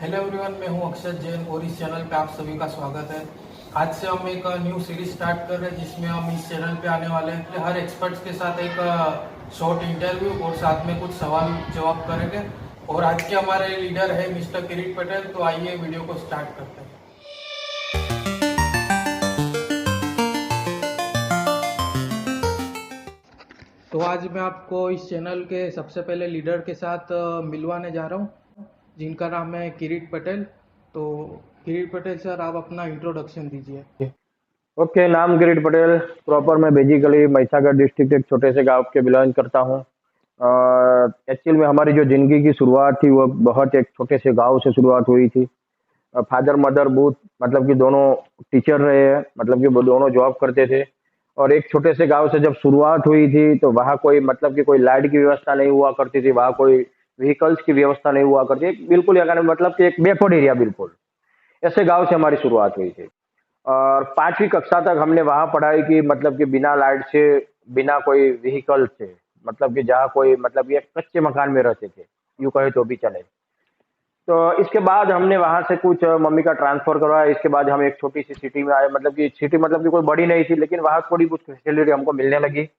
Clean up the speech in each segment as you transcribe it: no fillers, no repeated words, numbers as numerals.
Hello everyone, मैं हूं अक्षत जैन और इस चैनल पे आप सभी का स्वागत है। आज से हम एक न्यू सीरीज स्टार्ट कर रहे हैं जिसमें हम इस चैनल पे आने वाले हैं हर एक्सपर्ट्स के साथ एक शॉर्ट इंटरव्यू और साथ में कुछ सवाल जवाब करेंगे। और आज के हमारे लीडर है मिस्टर किरीट पटेल। तो आइए वीडियो को स्टार्ट करते हैं। तो आज मैं आपको इस चैनल के सबसे पहले लीडर के साथ मिलवाने जा रहा हूँ जिनका नाम है किरीट पटेल। तो किरीट पटेल सर, आप अपना इंट्रोडक्शन दीजिए। ओके, नाम किरीट पटेल। प्रॉपर मैं बेसिकली महिसागर डिस्ट्रिक्ट एक छोटे से गांव के बिलोंग करता हूं। एक्चुअल में हमारी जो जिंदगी की शुरुआत थी वो बहुत एक छोटे से गांव से शुरुआत हुई थी। फादर मदर बूथ मतलब कि दोनों टीचर रहे हैं, मतलब कि वो दोनों जॉब करते थे। और एक छोटे से गांव से जब शुरुआत हुई थी तो वहाँ कोई मतलब कि कोई लाइट की व्यवस्था नहीं हुआ करती थी, वहाँ कोई व्हीकल्स की व्यवस्था नहीं हुआ करती, बिल्कुल अगर मतलब कि एक बैकवर्ड एरिया, बिल्कुल ऐसे गांव से हमारी शुरुआत हुई थी। और 5वीं कक्षा तक हमने वहाँ पढ़ाई की, मतलब कि बिना लाइट से, बिना कोई व्हीकल से, मतलब कि जहाँ कोई मतलब ये कच्चे मकान में रहते थे, यूँ कहे तो भी चले। तो इसके बाद हमने वहाँ से कुछ मम्मी का ट्रांसफर करवाया। इसके बाद हम एक छोटी सी सिटी में आए, मतलब कि सिटी मतलब कि कोई बड़ी नहीं थी, लेकिन वहाँ थोड़ी कुछ फैसिलिटी हमको मिलने लगी।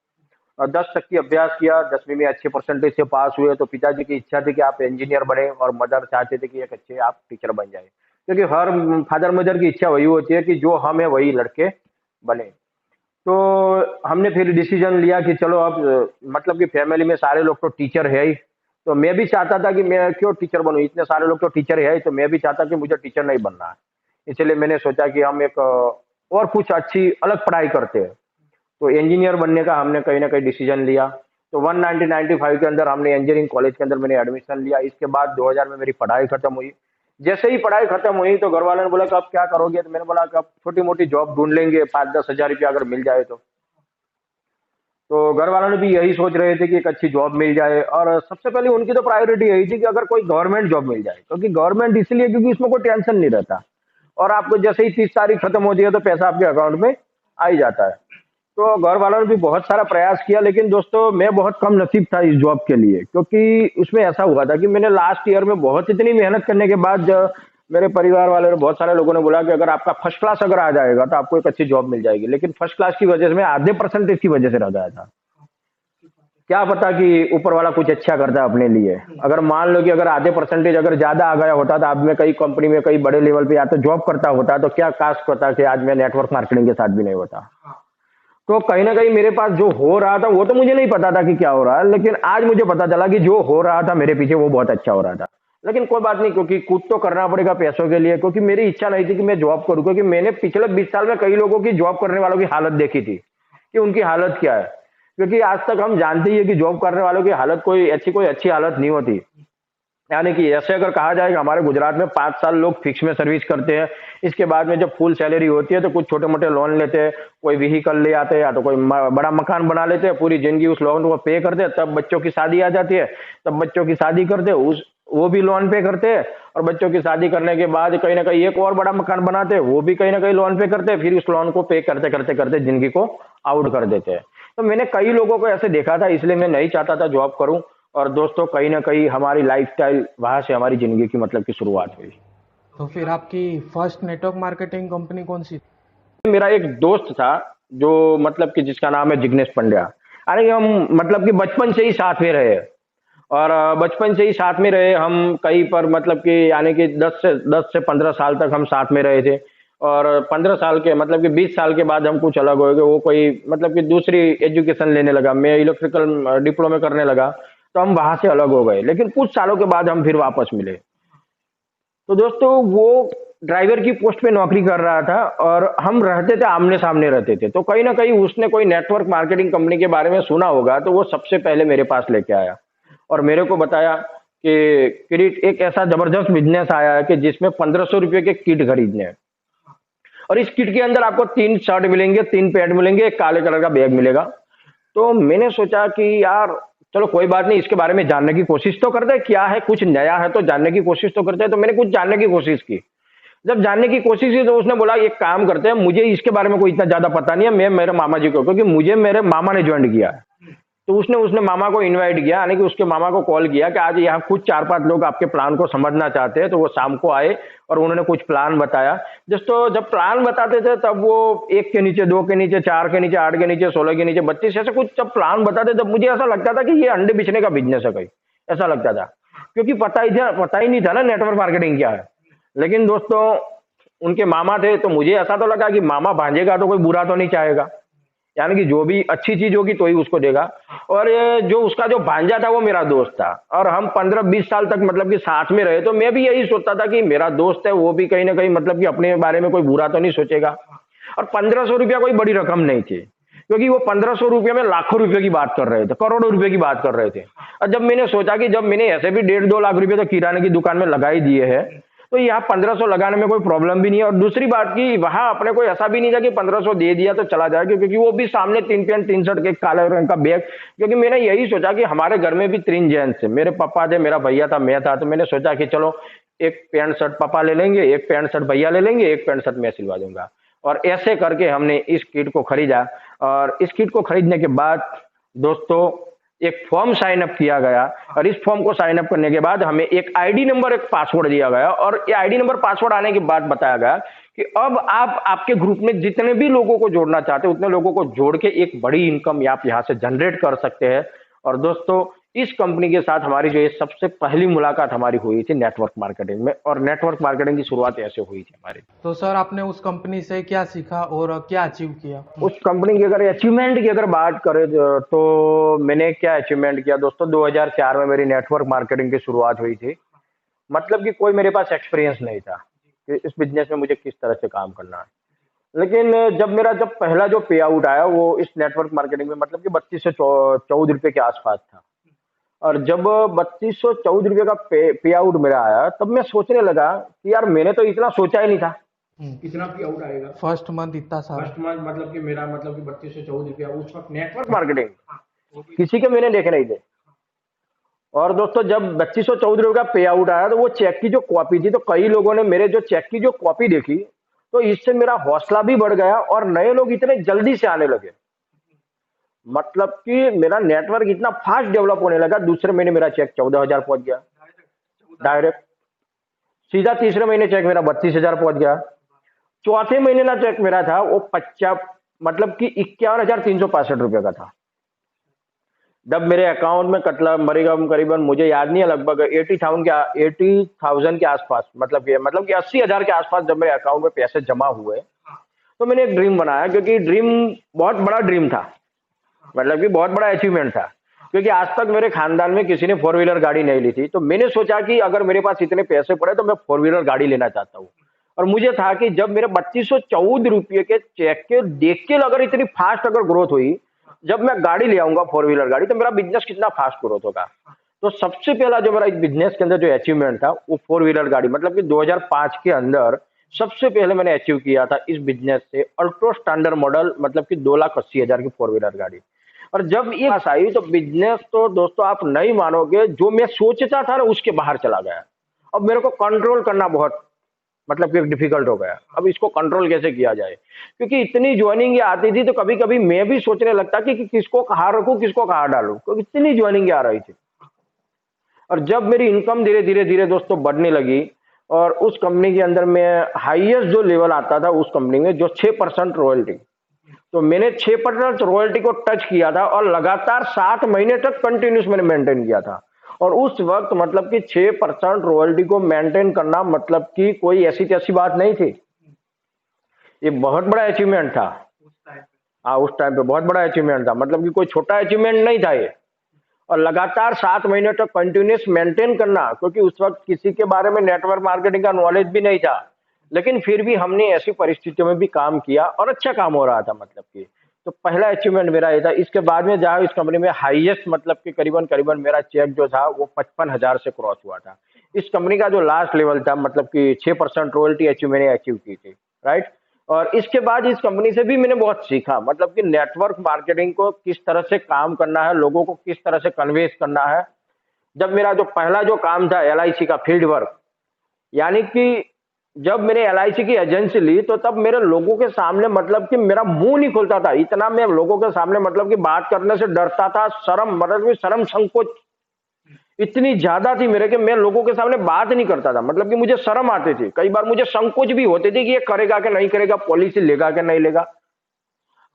और 10 तक की अभ्यास किया, 10वीं में अच्छे परसेंटेज से पास हुए। तो पिताजी की इच्छा थी कि आप इंजीनियर बने और मदर चाहते थे कि एक अच्छे आप टीचर बन जाए, क्योंकि हर फादर मदर की इच्छा वही होती है कि जो हम है वही लड़के बने। तो हमने फिर डिसीजन लिया कि चलो अब मतलब कि फैमिली में सारे लोग तो टीचर है ही, तो मैं भी चाहता था कि मैं क्यों टीचर बनूं, इतने सारे लोग तो टीचर है ही, तो मैं भी चाहता कि मुझे टीचर नहीं बनना है। इसलिए मैंने सोचा कि हम एक और कुछ अच्छी अलग पढ़ाई करते हैं। तो इंजीनियर बनने का हमने कहीं ना कहीं डिसीजन लिया। तो 1995 के अंदर हमने इंजीनियरिंग कॉलेज के अंदर मैंने एडमिशन लिया। इसके बाद 2000 में मेरी पढ़ाई खत्म हुई। जैसे ही पढ़ाई खत्म हुई तो घर वालों ने बोला कि अब क्या करोगे, तो मैंने बोला कि अब छोटी मोटी जॉब ढूंढ लेंगे, 5-10 हज़ार रुपया अगर मिल जाए तो घर वालों ने भी यही सोच रहे थे कि एक अच्छी जॉब मिल जाए। और सबसे पहले उनकी तो प्रायोरिटी यही थी कि अगर कोई गवर्नमेंट जॉब मिल जाए, क्योंकि गवर्नमेंट इसलिए क्योंकि इसमें कोई टेंशन नहीं रहता, और आपको जैसे ही 30 तारीख खत्म होती है तो पैसा आपके अकाउंट में आ ही जाता है। तो घर वालों ने भी बहुत सारा प्रयास किया, लेकिन दोस्तों मैं बहुत कम नसीब था इस जॉब के लिए, क्योंकि उसमें ऐसा हुआ था कि मैंने लास्ट ईयर में बहुत इतनी मेहनत करने के बाद मेरे परिवार वाले और बहुत सारे लोगों ने बोला कि अगर आपका फर्स्ट क्लास अगर आ जाएगा तो आपको एक अच्छी जॉब मिल जाएगी, लेकिन फर्स्ट क्लास की वजह से मैं आधे परसेंटेज की वजह से रह गया था। क्या पता कि ऊपर वाला कुछ अच्छा करता है अपने लिए। अगर मान लो कि अगर आधे परसेंटेज अगर ज्यादा आ गया होता तो अब मैं कई कंपनी में कई बड़े लेवल पे या तो जॉब करता होता, तो क्या काश होता कि आज मैं नेटवर्क मार्केटिंग के साथ भी नहीं होता। तो कहीं ना कहीं मेरे पास जो हो रहा था वो तो मुझे नहीं पता था कि क्या हो रहा है, लेकिन आज मुझे पता चला कि जो हो रहा था मेरे पीछे वो बहुत अच्छा हो रहा था। लेकिन कोई बात नहीं, क्योंकि कुछ तो करना पड़ेगा पैसों के लिए, क्योंकि मेरी इच्छा नहीं थी कि मैं जॉब करूं, क्योंकि मैंने पिछले 20 साल में कई लोगों की जॉब करने वालों की हालत देखी थी कि उनकी हालत क्या है। क्योंकि आज तक हम जानते ही है कि जॉब करने वालों की हालत कोई अच्छी हालत नहीं होती। यानी कि ऐसे अगर कहा जाए कि हमारे गुजरात में 5 साल लोग फिक्स में सर्विस करते हैं, इसके बाद में जब फुल सैलरी होती है तो कुछ छोटे मोटे लोन लेते हैं, कोई व्हीकल ले आते हैं या तो कोई बड़ा मकान बना लेते हैं, पूरी जिंदगी उस लोन को पे करते हैं, तब बच्चों की शादी आ जाती है, तब बच्चों की शादी करते हैं, उस वो भी लोन पे करते हैं, और बच्चों की शादी करने के बाद कहीं ना कहीं एक और बड़ा मकान बनाते हैं, वो भी कहीं ना कहीं लोन पे करते हैं, फिर उस लोन को पे करते करते करते जिंदगी को आउट कर देते हैं। तो मैंने कई लोगों को ऐसे देखा था, इसलिए मैं नहीं चाहता था जॉब करूं। और दोस्तों कहीं ना कहीं हमारी लाइफस्टाइल वहां से हमारी जिंदगी की मतलब की शुरुआत हुई। तो फिर आपकी फर्स्ट नेटवर्क मार्केटिंग कंपनी कौन सी? मेरा एक दोस्त था जो मतलब कि जिसका नाम है जिग्नेश पंड्या। अरे हम मतलब कि बचपन से ही साथ में रहे, और बचपन से ही साथ में रहे हम कहीं पर, मतलब कि यानी कि 10 से 15 साल तक हम साथ में रहे थे। और 15 साल के मतलब कि 20 साल के बाद हम कुछ अलग हो गए, वो कोई मतलब कि दूसरी एजुकेशन लेने लगा, मैं इलेक्ट्रिकल डिप्लोमा करने लगा, तो हम वहां से अलग हो गए। लेकिन कुछ सालों के बाद हम फिर वापस मिले। तो दोस्तों वो ड्राइवर की पोस्ट पे नौकरी कर रहा था और हम रहते थे आमने सामने रहते थे। तो कहीं ना कहीं उसने कोई नेटवर्क मार्केटिंग कंपनी के बारे में सुना होगा, तो वो सबसे पहले मेरे पास लेके आया और मेरे को बताया कि किरीट एक ऐसा जबरदस्त बिजनेस आया है कि जिसमें 1500 रुपये के किट खरीदने हैं, और इस किट के अंदर आपको 3 शर्ट मिलेंगे, 3 पैंट मिलेंगे, एक काले कलर का बैग मिलेगा। तो मैंने सोचा कि यार चलो कोई बात नहीं, इसके बारे में जानने की कोशिश तो करते हैं, क्या है कुछ नया है तो जानने की कोशिश तो करते हैं। तो मैंने कुछ जानने की कोशिश की। जब जानने की कोशिश की तो उसने बोला एक काम करते हैं, मुझे इसके बारे में कोई इतना ज्यादा पता नहीं है, मैं मेरे मामा जी को, क्योंकि मुझे मेरे मामा ने ज्वाइन किया है। तो उसने उसने मामा को इनवाइट किया, यानी कि उसके मामा को कॉल किया कि आज यहाँ कुछ 4-5 लोग आपके प्लान को समझना चाहते हैं। तो वो शाम को आए और उन्होंने कुछ प्लान बताया। दोस्तों जब प्लान बताते थे तब वो 1 के नीचे, 2 के नीचे, 4 के नीचे, 8 के नीचे, 16 के नीचे, 32 ऐसे कुछ जब प्लान बताते तब मुझे ऐसा लगता था कि ये अंडे बेचने का बिजनेस है कहीं, ऐसा लगता था। क्योंकि पता ही नहीं था ना नेटवर्क मार्केटिंग क्या है। लेकिन दोस्तों उनके मामा थे तो मुझे ऐसा तो लगा कि मामा भांजेगा तो कोई बुरा तो नहीं चाहेगा, यानी कि जो भी अच्छी चीज होगी तो ही उसको देगा। और ये जो उसका जो भांजा था वो मेरा दोस्त था और हम 15-20 साल तक मतलब कि साथ में रहे। तो मैं भी यही सोचता था कि मेरा दोस्त है, वो भी कहीं ना कहीं मतलब कि अपने बारे में कोई बुरा तो नहीं सोचेगा। और 1500 रुपया कोई बड़ी रकम नहीं थी, क्योंकि वो 1500 रुपये में लाखों रुपए की बात कर रहे थे, करोड़ों रुपए की बात कर रहे थे। और जब मैंने सोचा कि जब मैंने ऐसे भी 1.5-2 लाख रुपए तो किराने की दुकान में लगा ही दिए हैं, तो यहाँ 1500 लगाने में कोई प्रॉब्लम भी नहीं है। और दूसरी बात की वहां अपने को ऐसा भी नहीं था कि 1500 दे दिया तो चला जाए, क्योंकि वो भी सामने 3 पैंट 3 शर्ट के काले रंग का बैग। क्योंकि मैंने यही सोचा कि हमारे घर में भी 3 जेंट्स थे, मेरे पापा थे, मेरा भैया था, मैं था। तो मैंने सोचा कि चलो एक पैंट शर्ट पापा ले लेंगे, एक पैंट शर्ट भैया ले लेंगे, एक पैंट शर्ट मैं सिलवा दूंगा। और ऐसे करके हमने इस किट को खरीदा। और इस किट को खरीदने के बाद दोस्तों एक फॉर्म साइन अप किया गया। और इस फॉर्म को साइन अप करने के बाद हमें एक आईडी नंबर, एक पासवर्ड दिया गया। और ये आईडी नंबर पासवर्ड आने के बाद बताया गया कि अब आप आपके ग्रुप में जितने भी लोगों को जोड़ना चाहते हैं उतने लोगों को जोड़ के एक बड़ी इनकम आप यहाँ से जनरेट कर सकते हैं। और दोस्तों इस कंपनी के साथ हमारी जो ये सबसे पहली मुलाकात हमारी हुई थी नेटवर्क मार्केटिंग में, और नेटवर्क मार्केटिंग की शुरुआत ऐसे हुई थी हमारी। तो सर आपने उस कंपनी से क्या सीखा और क्या अचीव किया? उस कंपनी की अगर अचीवमेंट की अगर बात करें तो मैंने क्या अचीवमेंट किया दोस्तों, 2004 में मेरी नेटवर्क मार्केटिंग की शुरुआत हुई थी। मतलब कि कोई मेरे पास एक्सपीरियंस नहीं था कि इस बिजनेस में मुझे किस तरह से काम करना है। लेकिन जब पहला जो पे आउट आया वो इस नेटवर्क मार्केटिंग में मतलब कि 32 से 14 रुपए के आसपास था। और जब 3214 रुपये का पे आउट मेरा आया तब मैं सोचने लगा कि यार मैंने तो इतना सोचा ही नहीं था इतना पे आउट आएगा। फर्स्ट मंथ इतना सारा? फर्स्ट मंथ मतलब कि मेरा मतलब कि 3214 रुपया उस वक्त नेटवर्क मार्केटिंग किसी के मैंने देखे नहीं थे। और दोस्तों जब 3214 रुपये का पे आउट आया तो वो चेक की जो कॉपी थी, तो कई लोगों ने मेरे जो चेक की जो कॉपी देखी, तो इससे मेरा हौसला भी बढ़ गया और नए लोग इतने जल्दी से आने लगे। मतलब कि मेरा नेटवर्क इतना फास्ट डेवलप होने लगा, दूसरे महीने मेरा चेक 14,000 पहुंच गया डायरेक्ट सीधा। तीसरे महीने चेक मेरा 32,000 पहुंच गया। चौथे महीने का चेक मेरा था वो 50 मतलब कि 51,365 रुपये का था। जब मेरे अकाउंट में कटला मरीगम करीबन मुझे याद नहीं है लगभग 80,000 के आसपास, मतलब कि 80,000 के आसपास जब मेरे अकाउंट में पैसे जमा हुए, तो मैंने एक ड्रीम बनाया। क्योंकि ड्रीम बहुत बड़ा ड्रीम था, मतलब कि बहुत बड़ा अचीवमेंट था। क्योंकि आज तक मेरे खानदान में किसी ने 4 व्हीलर गाड़ी नहीं ली थी। तो मैंने सोचा कि अगर मेरे पास इतने पैसे पड़े तो मैं 4 व्हीलर गाड़ी लेना चाहता हूँ। और मुझे था कि जब मेरे 3214 रुपये के चेक के देख के अगर इतनी फास्ट अगर ग्रोथ हुई, जब मैं गाड़ी ले आऊंगा 4 व्हीलर गाड़ी, तो मेरा बिजनेस कितना फास्ट ग्रोथ होगा। तो सबसे पहला जो मेरा इस बिजनेस के अंदर जो अचीवमेंट था वो 4 व्हीलर गाड़ी, मतलब कि 2005 के अंदर सबसे पहले मैंने अचीव किया था इस बिजनेस से अल्ट्रो स्टैंडर्ड मॉडल, मतलब कि 2,80,000 की 4 व्हीलर गाड़ी। और जब ये पास आई तो बिजनेस तो दोस्तों आप नहीं मानोगे, जो मैं सोचता था ना उसके बाहर चला गया। अब मेरे को कंट्रोल करना बहुत मतलब कि डिफिकल्ट हो गया। अब इसको कंट्रोल कैसे किया जाए, क्योंकि इतनी ज्वाइनिंग आती थी तो कभी कभी मैं भी सोचने लगता कि किसको कहाँ रखूं किसको कहाँ डालूं, क्योंकि इतनी ज्वाइनिंग आ रही थी। और जब मेरी इनकम धीरे धीरे धीरे दोस्तों बढ़ने लगी, और उस कंपनी के अंदर में हाईएस्ट जो लेवल आता था उस कंपनी में जो 6% रॉयल्टी, तो मैंने 6% रॉयल्टी को टच किया था और लगातार 7 महीने तक कंटिन्यूस मैंने मेंटेन किया था। और उस वक्त मतलब कि 6% रॉयल्टी को मेंटेन करना मतलब कि कोई ऐसी तैसी बात नहीं थी, ये बहुत बड़ा अचीवमेंट था। हाँ उस टाइम पे बहुत बड़ा अचीवमेंट था, मतलब कि कोई छोटा अचीवमेंट नहीं था ये। और लगातार 7 महीने तक कंटिन्यूस मेंटेन करना, क्योंकि उस वक्त किसी के बारे में नेटवर्क मार्केटिंग का नॉलेज भी नहीं था, लेकिन फिर भी हमने ऐसी परिस्थितियों में भी काम किया और अच्छा काम हो रहा था मतलब कि। तो पहला अचीवमेंट मेरा ये था। इसके बाद में जहाँ इस कंपनी में हाईएस्ट मतलब कि करीबन करीबन मेरा चेक जो था वो 55,000 से क्रॉस हुआ था। इस कंपनी का जो लास्ट लेवल था मतलब कि 6% रॉयल्टी मैंने अचीव की थी, राइट। और इसके बाद इस कंपनी से भी मैंने बहुत सीखा, मतलब कि नेटवर्क मार्केटिंग को किस तरह से काम करना है, लोगों को किस तरह से कन्वेंस करना है। जब मेरा जो पहला जो काम था LIC का फील्ड वर्क, यानी कि जब मैंने एलआईसी की एजेंसी ली तो तब मेरे लोगों के सामने मतलब कि मेरा मुंह नहीं खुलता था, इतना मैं लोगों के सामने मतलब कि बात करने से डरता था, शर्म मतलब कि शर्म संकोच इतनी ज्यादा थी मेरे कि मैं लोगों के सामने बात नहीं करता था, मतलब कि मुझे शर्म आती थी, कई बार मुझे संकोच भी होते थे कि ये करेगा कि नहीं करेगा, पॉलिसी लेगा कि नहीं लेगा।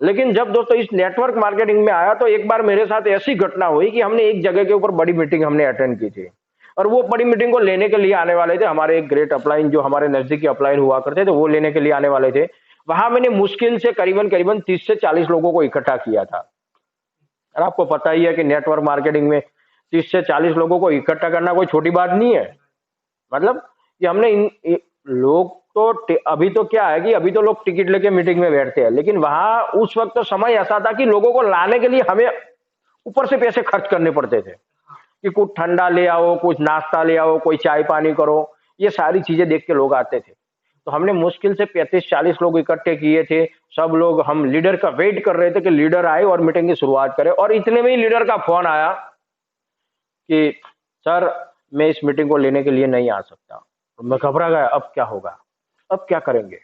लेकिन जब दोस्तों इस नेटवर्क मार्केटिंग में आया तो एक बार मेरे साथ ऐसी घटना हुई कि हमने एक जगह के ऊपर बड़ी मीटिंग हमने अटेंड की थी, और वो बड़ी मीटिंग को लेने के लिए आने वाले थे हमारे एक ग्रेट अपलाइन जो हमारे नजदीकी अपलाइन हुआ करते थे, वो लेने के लिए आने वाले थे। वहां मैंने मुश्किल से करीबन करीबन 30 से 40 लोगों को इकट्ठा किया था। और आपको पता ही है कि नेटवर्क मार्केटिंग में 30 से 40 लोगों को इकट्ठा करना कोई छोटी बात नहीं है। मतलब कि हमने लोग तो अभी तो क्या है कि अभी तो लोग टिकट लेके मीटिंग में बैठते हैं, लेकिन वहां उस वक्त तो समय ऐसा था कि लोगों को लाने के लिए हमें ऊपर से पैसे खर्च करने पड़ते थे कि कुछ ठंडा ले आओ, कुछ नाश्ता ले आओ, कोई चाय पानी करो, ये सारी चीजें देख के लोग आते थे। तो हमने मुश्किल से 35-40 लोग इकट्ठे किए थे। सब लोग हम लीडर का वेट कर रहे थे कि लीडर आए और मीटिंग की शुरुआत करे, और इतने में ही लीडर का फोन आया कि सर मैं इस मीटिंग को लेने के लिए नहीं आ सकता। तो मैं घबरा गया, अब क्या होगा, अब क्या करेंगे।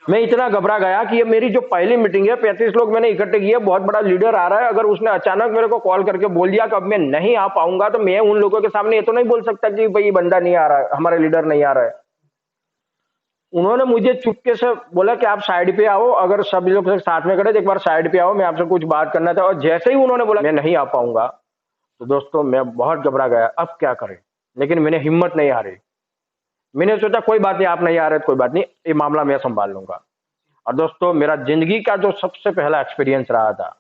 मैं इतना घबरा गया कि ये मेरी जो पहली मीटिंग है, 35 लोग मैंने इकट्ठे किए, बहुत बड़ा लीडर आ रहा है, अगर उसने अचानक मेरे को कॉल करके बोल दिया कि अब मैं नहीं आ पाऊंगा, तो मैं उन लोगों के सामने ये तो नहीं बोल सकता कि भाई ये बंदा नहीं आ रहा है, हमारा लीडर नहीं आ रहा है। उन्होंने मुझे चुपके से बोला कि आप साइड पे आओ, अगर सब लोग साथ में खड़े तो एक बार साइड पे आओ, मैं आपसे कुछ बात करना था। और जैसे ही उन्होंने बोला मैं नहीं आ पाऊंगा, तो दोस्तों मैं बहुत घबरा गया, अब क्या करें। लेकिन मैंने हिम्मत नहीं हारी, मैंने सोचा कोई बात नहीं, आप नहीं आ रहे तो कोई बात नहीं, ये मामला मैं संभाल लूंगा। और दोस्तों मेरा जिंदगी का जो सबसे पहला एक्सपीरियंस रहा था,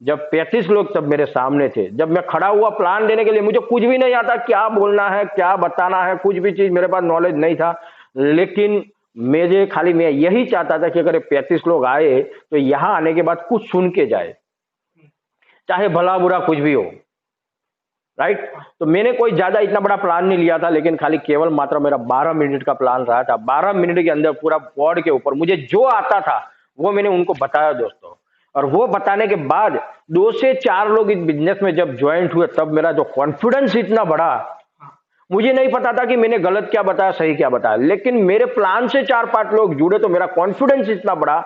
जब 35 लोग तब मेरे सामने थे, जब मैं खड़ा हुआ प्लान देने के लिए, मुझे कुछ भी नहीं आता, क्या बोलना है क्या बताना है, कुछ भी चीज मेरे पास नॉलेज नहीं था। लेकिन मैं यही चाहता था कि अगर 35 लोग आए तो यहां आने के बाद कुछ सुन के जाए, चाहे भला बुरा कुछ भी हो, राइट। तो मैंने कोई ज्यादा इतना बड़ा प्लान नहीं लिया था, लेकिन खाली केवल मात्र मेरा 12 मिनट का प्लान रहा था। 12 मिनट के अंदर पूरा बोर्ड के ऊपर मुझे जो आता था वो मैंने उनको बताया दोस्तों। और वो बताने के बाद 2 से 4 लोग इस बिजनेस में जब ज्वाइंट हुए, तब मेरा जो कॉन्फिडेंस इतना बढ़ा, मुझे नहीं पता था कि मैंने गलत क्या बताया सही क्या बताया, लेकिन मेरे प्लान से 4-5 लोग जुड़े तो मेरा कॉन्फिडेंस इतना बढ़ा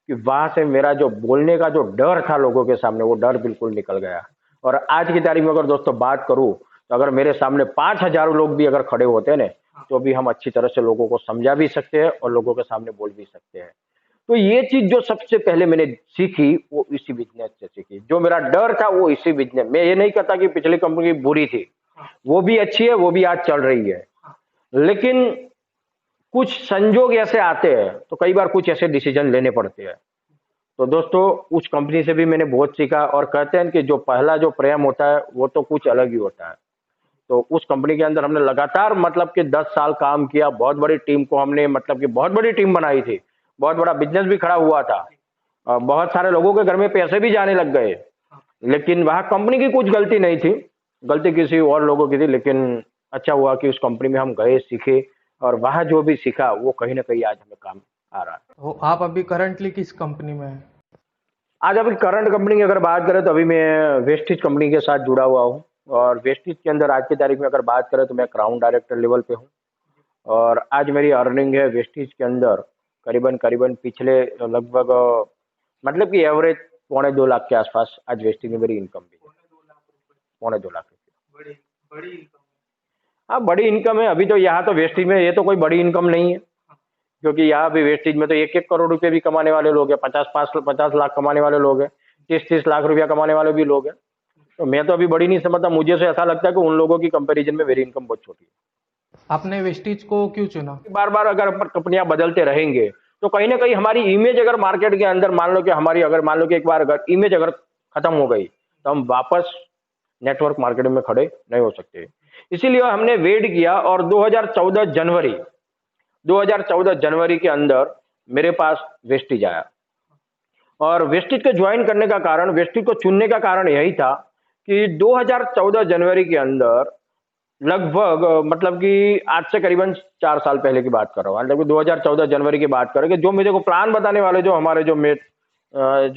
कि वहां से मेरा जो बोलने का जो डर था लोगों के सामने, वो डर बिल्कुल निकल गया। और आज की तारीख में अगर दोस्तों बात करूं, तो अगर मेरे सामने 5,000 लोग भी अगर खड़े होते हैं ना, तो भी हम अच्छी तरह से लोगों को समझा भी सकते हैं और लोगों के सामने बोल भी सकते हैं। तो ये चीज जो सबसे पहले मैंने सीखी वो इसी बिजनेस से सीखी। जो मेरा डर था वो इसी बिजनेस, मैं ये नहीं कहता कि पिछली कंपनी बुरी थी, वो भी अच्छी है, वो भी आज चल रही है। लेकिन कुछ संजोग ऐसे आते हैं तो कई बार कुछ ऐसे डिसीजन लेने पड़ते हैं। तो दोस्तों उस कंपनी से भी मैंने बहुत सीखा, और कहते हैं कि जो पहला जो प्रेम होता है वो तो कुछ अलग ही होता है। तो उस कंपनी के अंदर हमने लगातार मतलब कि 10 साल काम किया, बहुत बड़ी टीम को हमने मतलब कि बहुत बड़ी टीम बनाई थी, बहुत बड़ा बिजनेस भी खड़ा हुआ था, और बहुत सारे लोगों के घर में पैसे भी जाने लग गए। लेकिन वहां कंपनी की कुछ गलती नहीं थी, गलती किसी और लोगों की थी। लेकिन अच्छा हुआ कि उस कंपनी में हम गए, सीखे, और वहां जो भी सीखा वो कहीं ना कहीं आज हमें काम आ रहा है। तो आप अभी करंटली किस कंपनी में हैं? आज अभी करंट कंपनी की अगर बात करें तो अभी मैं वेस्टिज कंपनी के साथ जुड़ा हुआ हूँ, और वेस्टिज के अंदर आज की तारीख में अगर बात करें तो मैं क्राउन डायरेक्टर लेवल पे हूँ। और आज मेरी अर्निंग है वेस्टिज के अंदर करीबन करीबन पिछले लगभग मतलब कि एवरेज 2.25 लाख के आसपास आज वेस्टिज में मेरी इनकम भी है। 2.25 लाख रुपये। हाँ बड़ी इनकम है। अभी तो यहाँ तो वेस्टिज में ये तो कोई बड़ी इनकम नहीं है, क्योंकि यहाँ भी वेस्टिज में तो 1-1 करोड़ रुपए भी कमाने वाले लोग हैं, 50 लाख कमाने वाले लोग हैं, 30-30 लाख रुपया कमाने वाले भी लोग हैं। तो मैं तो अभी बड़ी नहीं समझता, मुझे से ऐसा लगता है कि उन लोगों की कंपैरिजन में मेरी इनकम बहुत छोटी है। आपने वेस्टीज को क्यों चुना? बार बार अगर कंपनियां बदलते रहेंगे तो कहीं ना कहीं हमारी इमेज अगर मार्केट के अंदर मान लो कि एक बार अगर इमेज अगर खत्म हो गई तो हम वापस नेटवर्क मार्केटिंग में खड़े नहीं हो सकते। इसीलिए हमने वेट किया, और 2014 जनवरी के अंदर मेरे पास वेस्टिज आया। और वेस्टिज को ज्वाइन करने का कारण, वेस्टिज को चुनने का कारण यही था कि 2014 जनवरी के अंदर लगभग मतलब कि आज से करीबन 4 साल पहले की बात कर रहा हूँ, मतलब कि 2014 जनवरी की बात करें कि जो मेरे को प्लान बताने वाले जो हमारे जो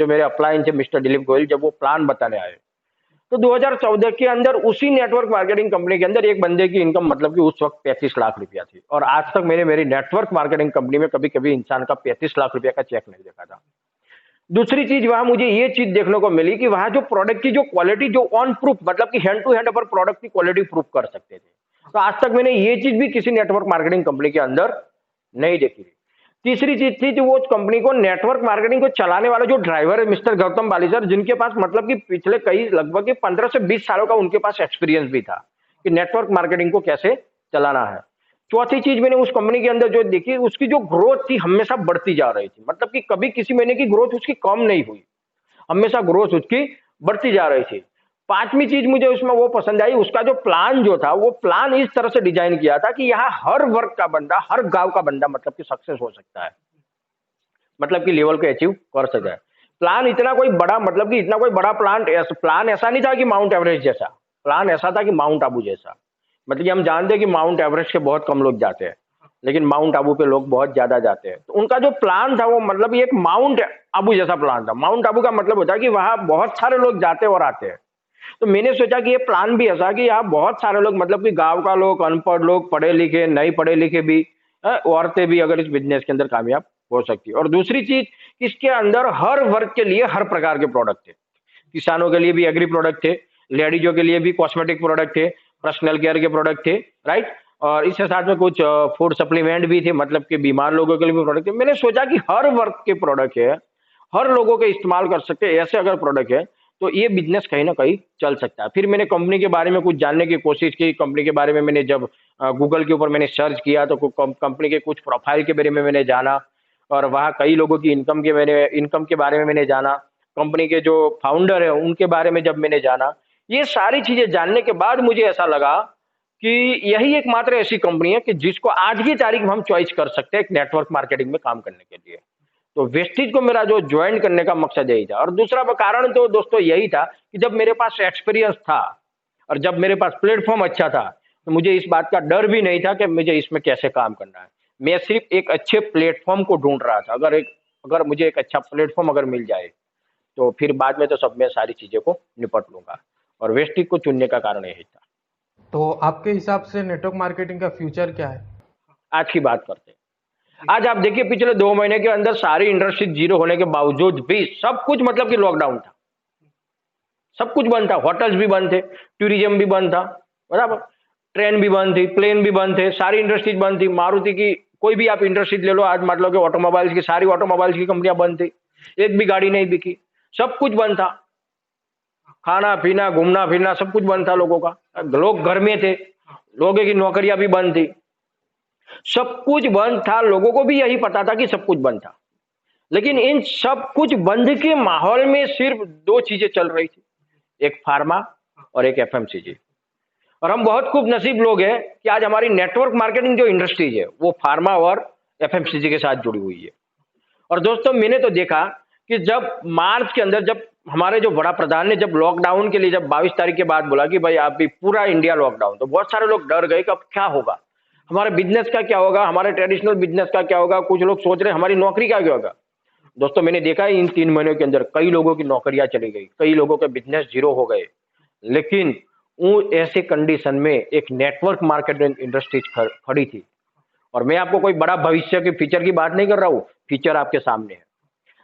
मेरे अपलाइन थे मिस्टर दिलीप गोयल, जब वो प्लान बताने आए तो 2014 के अंदर उसी नेटवर्क मार्केटिंग कंपनी के अंदर एक बंदे की इनकम मतलब कि उस वक्त 35 लाख रुपया थी, और आज तक मैंने मेरी नेटवर्क मार्केटिंग कंपनी में कभी कभी इंसान का 35 लाख रुपया का चेक नहीं देखा था। दूसरी चीज वहां मुझे ये चीज देखने को मिली कि वहां जो प्रोडक्ट की जो क्वालिटी जो ऑन प्रूफ मतलब कि हैंड टू हैंड अपन प्रोडक्ट की क्वालिटी प्रूफ कर सकते थे। तो आज तक मैंने ये चीज भी किसी नेटवर्क मार्केटिंग कंपनी के अंदर नहीं देखी थी। तीसरी चीज थी जो वो कंपनी को नेटवर्क मार्केटिंग को चलाने वाला जो ड्राइवर है मिस्टर गौतम बाली सर, जिनके पास मतलब कि पिछले कई लगभग 15 से 20 सालों का उनके पास एक्सपीरियंस भी था कि नेटवर्क मार्केटिंग को कैसे चलाना है। चौथी चीज मैंने उस कंपनी के अंदर जो देखी, उसकी जो ग्रोथ थी हमेशा बढ़ती जा रही थी, मतलब कि कभी किसी महीने की ग्रोथ उसकी कम नहीं हुई, हमेशा ग्रोथ उसकी बढ़ती जा रही थी। पांचवी चीज मुझे उसमें वो पसंद आई, उसका जो प्लान जो था वो प्लान इस तरह से डिजाइन किया था कि यहाँ हर वर्ग का बंदा, हर गांव का बंदा मतलब कि सक्सेस हो सकता है, मतलब कि लेवल को अचीव कर सकता है। प्लान इतना कोई बड़ा मतलब कि इतना कोई बड़ा प्लान ऐसा नहीं था कि माउंट एवरेस्ट जैसा, प्लान ऐसा था कि माउंट आबू जैसा। मतलब कि हम जानते हैं कि माउंट एवरेस्ट के बहुत कम लोग जाते हैं, लेकिन माउंट आबू पे लोग बहुत ज्यादा जाते हैं। तो उनका जो प्लान था वो मतलब एक माउंट आबू जैसा प्लान था। माउंट आबू का मतलब होता है कि वहां बहुत सारे लोग जाते और आते हैं। तो मैंने सोचा कि ये प्लान भी ऐसा कि यहाँ बहुत सारे लोग मतलब कि गांव का लोग, अनपढ़ लोग, पढ़े लिखे, नहीं पढ़े लिखे भी, औरतें भी अगर इस बिजनेस के अंदर कामयाब हो सकती है। और दूसरी चीज, इसके अंदर हर वर्ग के लिए हर प्रकार के प्रोडक्ट थे। किसानों के लिए भी एग्री प्रोडक्ट थे, लेडीजों के लिए भी कॉस्मेटिक प्रोडक्ट थे, पर्सनल केयर के प्रोडक्ट थे, राइट। और इसके साथ में कुछ फूड सप्लीमेंट भी थे, मतलब कि बीमार लोगों के लिए भी प्रोडक्ट थे। मैंने सोचा कि हर वर्ग के प्रोडक्ट है, हर लोगों के इस्तेमाल कर सकते हैं, ऐसे अगर प्रोडक्ट है तो ये बिजनेस कहीं ना कहीं चल सकता है। फिर मैंने कंपनी के बारे में कुछ जानने की कोशिश की। कंपनी के बारे में मैंने जब गूगल के ऊपर मैंने सर्च किया तो कंपनी के कुछ प्रोफाइल के बारे में मैंने जाना, और वहाँ कई लोगों की इनकम के बारे में मैंने जाना। कंपनी के जो फाउंडर है उनके बारे में जब मैंने जाना, ये सारी चीजें जानने के बाद मुझे ऐसा लगा कि यही एकमात्र ऐसी कंपनी है कि जिसको आज की तारीख में हम चॉइस कर सकते हैं एक नेटवर्क मार्केटिंग में काम करने के लिए। तो वेस्टिज को मेरा जो ज्वाइन करने का मकसद यही था। और दूसरा कारण तो दोस्तों यही था कि जब मेरे पास एक्सपीरियंस था और जब मेरे पास प्लेटफॉर्म अच्छा था, तो मुझे इस बात का डर भी नहीं था कि मुझे इसमें कैसे काम करना है। मैं सिर्फ एक अच्छे प्लेटफॉर्म को ढूंढ रहा था। अगर मुझे एक अच्छा प्लेटफॉर्म अगर मिल जाए तो फिर बाद में तो सब मैं सारी चीजें को निपट लूंगा। और वेस्टिज को चुनने का कारण यही था। तो आपके हिसाब से नेटवर्क मार्केटिंग का फ्यूचर क्या है? आज की बात करते हैं। आज आप देखिए, पिछले 2 महीने के अंदर सारी इंडस्ट्री जीरो होने के बावजूद भी सब कुछ मतलब कि लॉकडाउन था, सब कुछ बंद था। होटल्स भी बंद थे, टूरिज्म भी बंद था, बराबर। ट्रेन भी बंद थी, प्लेन भी बंद थे, सारी इंडस्ट्रीज बंद थी। मारुति की कोई भी आप इंडस्ट्रीज ले लो, आज मान लो कि ऑटोमोबाइल्स की सारी ऑटोमोबाइल्स की कंपनियां बंद थी, एक भी गाड़ी नहीं बिकी, सब कुछ बंद था। खाना पीना, घूमना फिरना सब कुछ बंद था लोगों का। लोग घर में थे, लोगों की नौकरियां भी बंद थी, सब कुछ बंद था। लोगों को भी यही पता था कि सब कुछ बंद था। लेकिन इन सब कुछ बंद के माहौल में सिर्फ दो चीजें चल रही थी, एक फार्मा और एक एफएमसीजी। और हम बहुत खूब नसीब लोग हैं कि आज हमारी नेटवर्क मार्केटिंग जो इंडस्ट्रीज है वो फार्मा और एफएमसीजी के साथ जुड़ी हुई है। और दोस्तों मैंने तो देखा कि जब मार्च के अंदर जब हमारे जो बड़ा प्रधान ने जब लॉकडाउन के लिए जब 22 तारीख के बाद बोला कि भाई आप भी पूरा इंडिया लॉकडाउन, तो बहुत सारे लोग डर गए कि अब क्या होगा, हमारे बिजनेस का क्या होगा, हमारे ट्रेडिशनल बिजनेस का क्या होगा। कुछ लोग सोच रहे हमारी नौकरी का क्या होगा। दोस्तों मैंने देखा है इन 3 महीनों के अंदर कई लोगों की नौकरियां चली गई, कई लोगों के बिजनेस जीरो हो गए। लेकिन वो ऐसे कंडीशन में एक नेटवर्क मार्केटिंग इंडस्ट्रीज खड़ी थी। और मैं आपको कोई बड़ा भविष्य के फीचर की बात नहीं कर रहा हूं, फीचर आपके सामने है।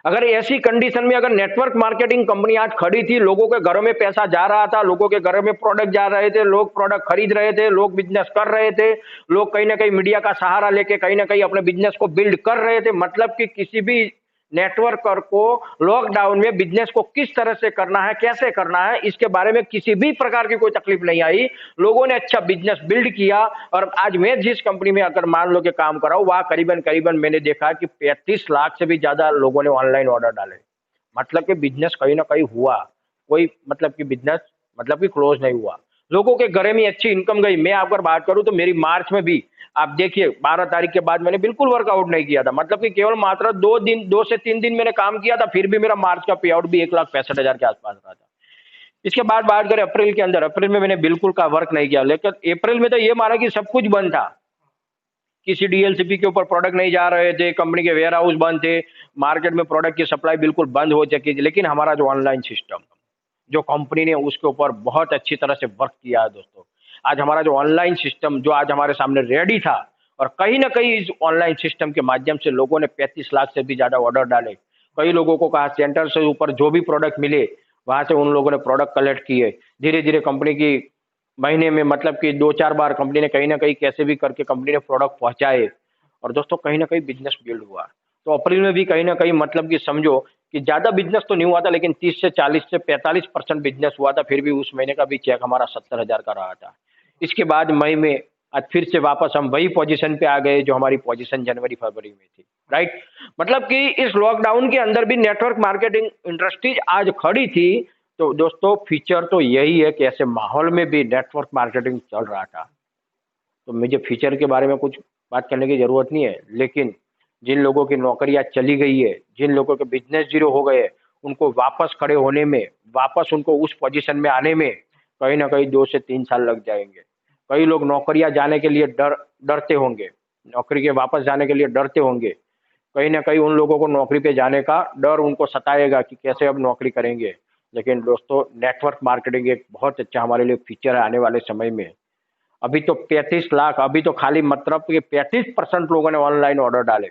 अगर ऐसी कंडीशन में अगर नेटवर्क मार्केटिंग कंपनी आज खड़ी थी, लोगों के घरों में पैसा जा रहा था, लोगों के घरों में प्रोडक्ट जा रहे थे, लोग प्रोडक्ट खरीद रहे थे, लोग बिजनेस कर रहे थे, लोग कहीं ना कहीं मीडिया का सहारा लेके कहीं ना कहीं अपने बिजनेस को बिल्ड कर रहे थे। मतलब कि किसी भी नेटवर्कर को लॉकडाउन में बिजनेस को किस तरह से करना है, कैसे करना है, इसके बारे में किसी भी प्रकार की कोई तकलीफ नहीं आई। लोगों ने अच्छा बिजनेस बिल्ड किया। और आज मैं जिस कंपनी में अगर मान लो कि काम कर रहा हूं, वहां करीबन करीबन मैंने देखा कि 35 लाख से भी ज्यादा लोगों ने ऑनलाइन ऑर्डर डाले। मतलब कि बिजनेस कहीं ना कहीं हुआ, कोई मतलब कि बिजनेस मतलब कि क्लोज नहीं हुआ। लोगों के घरे में अच्छी इनकम गई। मैं अगर बात करूं तो मेरी मार्च में भी आप देखिए 12 तारीख के बाद मैंने बिल्कुल वर्कआउट नहीं किया था, मतलब कि केवल मात्र 2 से 3 दिन मैंने काम किया था, फिर भी मेरा मार्च का पे आउट भी 1,65,000 के आसपास रहा था। इसके बाद बात करें अप्रैल के अंदर, अप्रैल में मैंने बिल्कुल का वर्क नहीं किया। लेकिन अप्रैल में तो ये माना कि सब कुछ बंद था, किसी डीएलसीपी के ऊपर प्रोडक्ट नहीं जा रहे थे, कंपनी के वेयर हाउस बंद थे, मार्केट में प्रोडक्ट की सप्लाई बिल्कुल बंद हो चुकी थी। लेकिन हमारा जो ऑनलाइन सिस्टम जो कंपनी ने उसके ऊपर बहुत अच्छी तरह से वर्क किया है दोस्तों। आज हमारा जो ऑनलाइन सिस्टम जो आज हमारे सामने रेडी था, और कहीं ना कहीं इस ऑनलाइन सिस्टम के माध्यम से लोगों ने 35 लाख से भी ज्यादा ऑर्डर डाले। कई लोगों को कहा सेंटर से ऊपर जो भी प्रोडक्ट मिले वहां से उन लोगों ने प्रोडक्ट कलेक्ट किए। धीरे धीरे कंपनी की महीने में मतलब कि 2-4 बार कंपनी ने कहीं ना कहीं कैसे भी करके कंपनी ने प्रोडक्ट पहुंचाए, और दोस्तों कहीं ना कहीं बिजनेस बिल्ड हुआ। तो अप्रैल में भी कहीं ना कहीं मतलब कि समझो कि ज्यादा बिजनेस तो नहीं हुआ था, लेकिन 30 से 40 से 45% बिजनेस हुआ था। फिर भी उस महीने का भी चेक हमारा 70,000 का रहा था। इसके बाद मई में आज फिर से वापस हम वही पोजीशन पे आ गए जो हमारी पोजीशन जनवरी फरवरी में थी, राइट। मतलब कि इस लॉकडाउन के अंदर भी नेटवर्क मार्केटिंग इंडस्ट्रीज आज खड़ी थी। तो दोस्तों फीचर तो यही है कि ऐसे माहौल में भी नेटवर्क मार्केटिंग चल रहा था। तो मुझे फीचर के बारे में कुछ बात करने की जरूरत नहीं है, लेकिन जिन लोगों की नौकरियां चली गई है, जिन लोगों के बिजनेस जीरो हो गए, उनको वापस खड़े होने में, वापस उनको उस पोजीशन में आने में कहीं ना कहीं 2 से 3 साल लग जाएंगे। कई लोग नौकरियां जाने के लिए डरते होंगे, नौकरी के वापस जाने के लिए डरते होंगे। कहीं ना कहीं उन लोगों को नौकरी पे जाने का डर उनको सताएगा कि कैसे अब नौकरी करेंगे। लेकिन दोस्तों नेटवर्क मार्केटिंग एक बहुत अच्छा हमारे लिए फीचर है आने वाले समय में। अभी तो 35 लाख, अभी तो खाली मतलब कि 35% लोगों ने ऑनलाइन ऑर्डर डाले,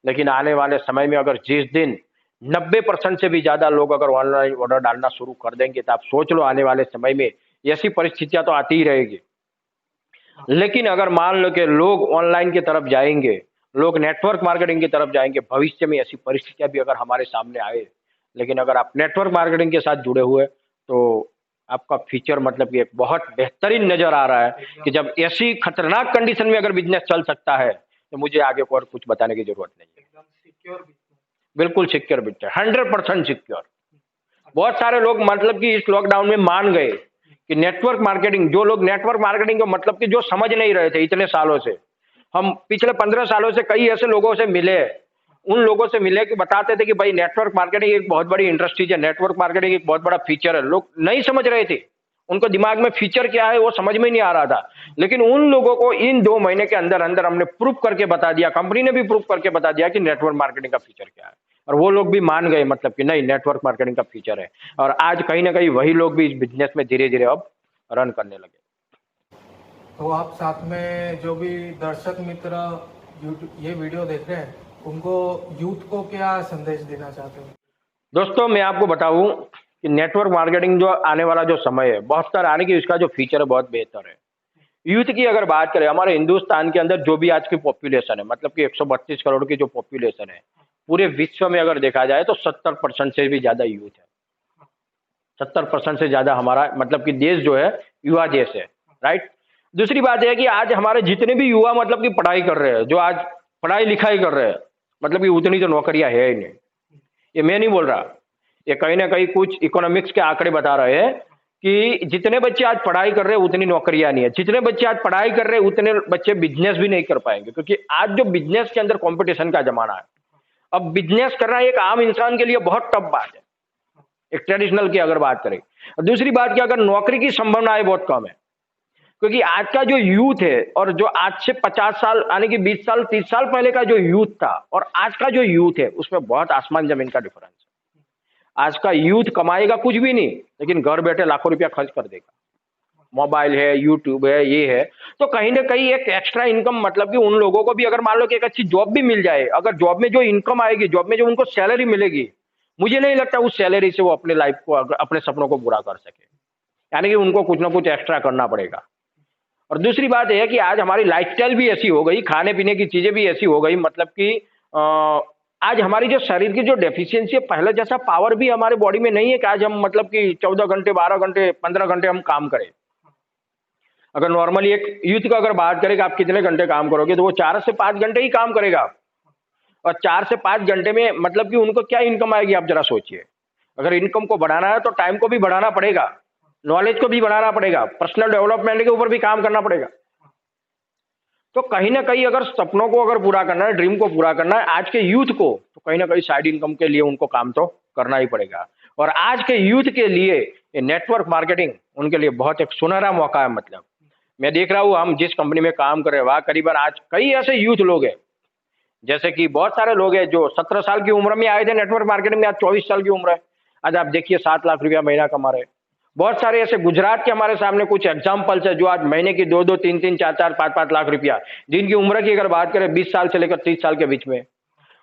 लेकिन आने वाले समय में अगर जिस दिन 90% से भी ज्यादा लोग अगर ऑनलाइन ऑर्डर डालना शुरू कर देंगे तो आप सोच लो आने वाले समय में ऐसी परिस्थितियां तो आती ही रहेगी। लेकिन अगर मान लो कि लोग ऑनलाइन की तरफ जाएंगे, लोग नेटवर्क मार्केटिंग की तरफ जाएंगे, भविष्य में ऐसी परिस्थितियां भी अगर हमारे सामने आए, लेकिन अगर आप नेटवर्क मार्केटिंग के साथ जुड़े हुए तो आपका फीचर मतलब कि एक बहुत बेहतरीन नजर आ रहा है कि जब ऐसी खतरनाक कंडीशन में अगर बिजनेस चल सकता है तो मुझे आगे और कुछ बताने की जरूरत नहीं है। एकदम सिक्योर बिजनेस। बिल्कुल सिक्योर बिजनेस, 100% सिक्योर। बहुत सारे लोग मतलब कि इस लॉकडाउन में मान गए कि नेटवर्क मार्केटिंग, जो लोग नेटवर्क मार्केटिंग को मतलब कि जो समझ नहीं रहे थे इतने सालों से, हम पिछले 15 सालों से कई ऐसे लोगों से मिले, उन लोगों से मिले कि बताते थे कि भाई नेटवर्क मार्केटिंग एक बहुत बड़ी इंडस्ट्री है, नेटवर्क मार्केटिंग एक बहुत बड़ा फीचर है। लोग नहीं समझ रहे थे, उनको दिमाग में फीचर क्या है वो समझ में नहीं आ रहा था। लेकिन उन लोगों को इन 2 महीने के अंदर अंदर हमने प्रूफ करके बता दिया, कंपनी ने भी प्रूफ करके बता दिया कि नेटवर्क मार्केटिंग का फीचर क्या है, और वो लोग भी मान गए मतलब कि नहीं नेटवर्क मार्केटिंग का फीचर है। और आज कहीं ना कहीं वही लोग भी इस बिजनेस में धीरे धीरे अब रन करने लगे। तो आप साथ में जो भी दर्शक मित्र ये वीडियो देख रहे हैं उनको, यूथ को क्या संदेश देना चाहते हो? दोस्तों मैं आपको बताऊं कि नेटवर्क मार्केटिंग जो आने वाला जो समय है, बहुत आने की इसका जो फीचर है बहुत बेहतर है। यूथ की अगर बात करें, हमारे हिंदुस्तान के अंदर जो भी आज की पॉपुलेशन है मतलब कि 132 करोड़ की जो पॉपुलेशन है, पूरे विश्व में अगर देखा जाए तो 70% से भी ज्यादा यूथ है। 70% से ज्यादा हमारा मतलब कि देश जो है युवा देश है, राइट। दूसरी बात यह है कि आज हमारे जितने भी युवा मतलब कि पढ़ाई कर रहे हैं, जो आज पढ़ाई लिखाई कर रहे हैं, मतलब कि उतनी तो नौकरियां है ही नहीं। ये मैं नहीं बोल रहा, ये कहीं ना कहीं कुछ इकोनॉमिक्स के आंकड़े बता रहे हैं कि जितने बच्चे आज पढ़ाई कर रहे हैं उतनी नौकरियां नहीं है। जितने बच्चे आज पढ़ाई कर रहे हैं उतने बच्चे बिजनेस भी नहीं कर पाएंगे, क्योंकि आज जो बिजनेस के अंदर कंपटीशन का जमाना है। अब बिजनेस करना एक आम इंसान के लिए बहुत टफ बात है, एक ट्रेडिशनल की अगर बात करें। और दूसरी बात की अगर नौकरी की संभावनाएं बहुत कम है, क्योंकि आज का जो यूथ है और जो आज से 50 साल यानी कि 20 साल 30 साल पहले का जो यूथ था और आज का जो यूथ है उसमें बहुत आसमान जमीन का डिफरेंस है। आज का यूथ कमाएगा कुछ भी नहीं, लेकिन घर बैठे लाखों रुपया खर्च कर देगा। मोबाइल है, यूट्यूब है, ये है। तो कहीं ना कहीं एक एक्स्ट्रा इनकम मतलब कि उन लोगों को भी अगर मान लो कि एक अच्छी जॉब भी मिल जाए, अगर जॉब में जो इनकम आएगी, जॉब में जो उनको सैलरी मिलेगी, मुझे नहीं लगता उस सैलरी से वो अपने लाइफ को अपने सपनों को पूरा कर सके। यानी कि उनको कुछ ना कुछ एक्स्ट्रा करना पड़ेगा। और दूसरी बात यह है कि आज हमारी लाइफस्टाइल भी ऐसी हो गई, खाने पीने की चीजें भी ऐसी हो गई, मतलब कि आज हमारी जो शरीर की जो डेफिशिएंसी है, पहले जैसा पावर भी हमारे बॉडी में नहीं है कि आज हम मतलब कि 14 घंटे 12 घंटे 15 घंटे हम काम करें। अगर नॉर्मली एक यूथ का अगर बात करें कि आप कितने घंटे काम करोगे, तो वो 4 से 5 घंटे ही काम करेगा। और 4 से 5 घंटे में मतलब कि उनको क्या इनकम आएगी आप जरा सोचिए। अगर इनकम को बढ़ाना है तो टाइम को भी बढ़ाना पड़ेगा, नॉलेज को भी बढ़ाना पड़ेगा, पर्सनल डेवलपमेंट के ऊपर भी काम करना पड़ेगा। तो कहीं ना कहीं अगर सपनों को अगर पूरा करना है, ड्रीम को पूरा करना है आज के यूथ को, तो कहीं ना कहीं साइड इनकम के लिए उनको काम तो करना ही पड़ेगा। और आज के यूथ के लिए ये नेटवर्क मार्केटिंग उनके लिए बहुत एक सुनहरा मौका है। मतलब मैं देख रहा हूँ, हम जिस कंपनी में काम कर रहे हैं वहां करीबन आज कई ऐसे यूथ लोग हैं, जैसे कि बहुत सारे लोग हैं जो 17 साल की उम्र में आए थे नेटवर्क मार्केटिंग में, आज 24 साल की उम्र है। आज आप देखिए 7 लाख रुपया महीना कमा रहे हैं। बहुत सारे ऐसे गुजरात के हमारे सामने कुछ एग्जाम्पल्स है जो आज महीने की 2-2, 3-3, 4-4, 5-5 लाख रुपया, जिनकी उम्र की अगर बात करें 20 साल से लेकर 30 साल के बीच में,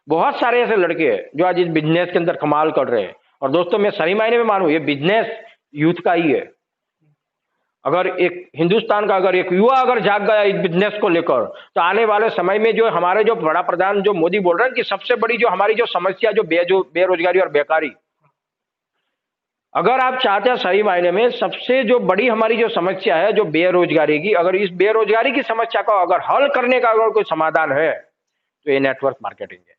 बहुत सारे ऐसे लड़के हैं जो आज इस बिजनेस के अंदर कमाल कर रहे हैं। और दोस्तों मैं सही मायने में मानूं, ये बिजनेस यूथ का ही है। अगर एक हिंदुस्तान का अगर एक युवा अगर जाग गया इस बिजनेस को लेकर, तो आने वाले समय में जो हमारे जो बड़ा प्रधान जो मोदी बोल रहे हैं कि सबसे बड़ी जो हमारी जो समस्या जो बेरोजगारी और बेकारी, अगर आप चाहते हैं सही मायने में सबसे जो बड़ी हमारी जो समस्या है जो बेरोजगारी की, अगर इस बेरोजगारी की समस्या को अगर हल करने का अगर कोई समाधान है तो ये नेटवर्क मार्केटिंग है।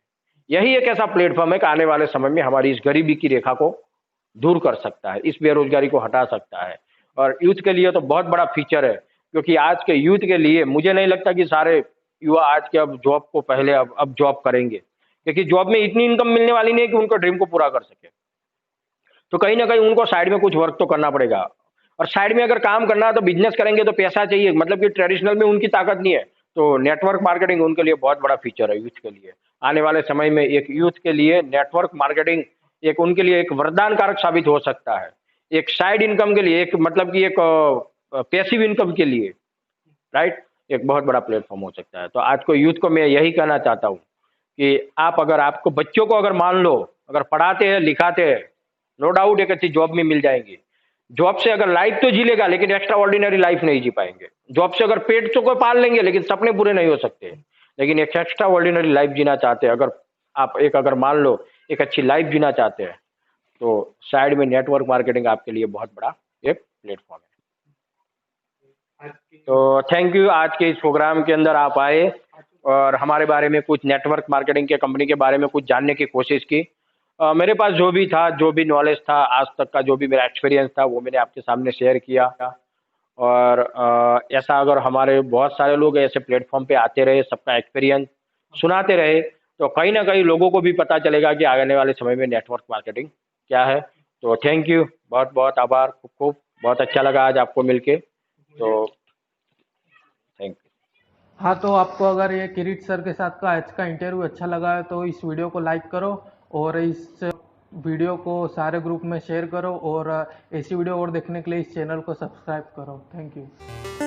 यही एक ऐसा प्लेटफॉर्म है कि आने वाले समय में हमारी इस गरीबी की रेखा को दूर कर सकता है, इस बेरोजगारी को हटा सकता है। और यूथ के लिए तो बहुत बड़ा फीचर है, क्योंकि आज के यूथ के लिए मुझे नहीं लगता कि सारे युवा आज के अब जॉब को पहले अब जॉब करेंगे, क्योंकि जॉब में इतनी इनकम मिलने वाली नहीं है कि उनको ड्रीम को पूरा कर सके। तो कहीं ना कहीं उनको साइड में कुछ वर्क तो करना पड़ेगा, और साइड में अगर काम करना है तो बिजनेस करेंगे तो पैसा चाहिए, मतलब कि ट्रेडिशनल में उनकी ताकत नहीं है। तो नेटवर्क मार्केटिंग उनके लिए बहुत बड़ा फीचर है यूथ के लिए। आने वाले समय में एक यूथ के लिए नेटवर्क मार्केटिंग एक उनके लिए एक वरदान कारक साबित हो सकता है, एक साइड इनकम के लिए, एक मतलब कि एक पैसिव इनकम के लिए, राइट, एक बहुत बड़ा प्लेटफॉर्म हो सकता है। तो आज को यूथ को मैं यही कहना चाहता हूँ कि आप अगर आपको बच्चों को अगर मान लो अगर पढ़ाते हैं लिखाते हैं, नो डाउट एक अच्छी जॉब में मिल जाएंगी। जॉब से अगर लाइफ तो जी लेगा लेकिन एक्स्ट्रा ऑर्डिनरी लाइफ नहीं जी पाएंगे। जॉब से अगर पेट तो को पाल लेंगे लेकिन सपने पूरे नहीं हो सकते। लेकिन एक एक्स्ट्रा ऑर्डिनरी लाइफ जीना चाहते हैं, अगर आप एक अगर मान लो एक अच्छी लाइफ जीना चाहते हैं, तो साइड में नेटवर्क मार्केटिंग आपके लिए बहुत बड़ा एक प्लेटफॉर्म है। तो थैंक यू, आज के इस प्रोग्राम के अंदर आप आए और हमारे बारे में कुछ नेटवर्क मार्केटिंग के कंपनी के बारे में कुछ जानने की कोशिश की। मेरे पास जो भी था, जो भी नॉलेज था आज तक का, जो भी मेरा एक्सपीरियंस था वो मैंने आपके सामने शेयर किया। और ऐसा अगर हमारे बहुत सारे लोग ऐसे प्लेटफॉर्म पे आते रहे, सबका एक्सपीरियंस सुनाते रहे, तो कहीं ना कहीं लोगों को भी पता चलेगा कि आने वाले समय में नेटवर्क मार्केटिंग क्या है। तो थैंक यू, बहुत बहुत आभार, खूब खूब, बहुत अच्छा लगा आज आपको मिलके। तो थैंक यू। हाँ, तो आपको अगर ये किरीट सर के साथ का आज का इंटरव्यू अच्छा लगा है तो इस वीडियो को लाइक करो और इस वीडियो को सारे ग्रुप में शेयर करो, और ऐसी वीडियो और देखने के लिए इस चैनल को सब्सक्राइब करो। Thank you.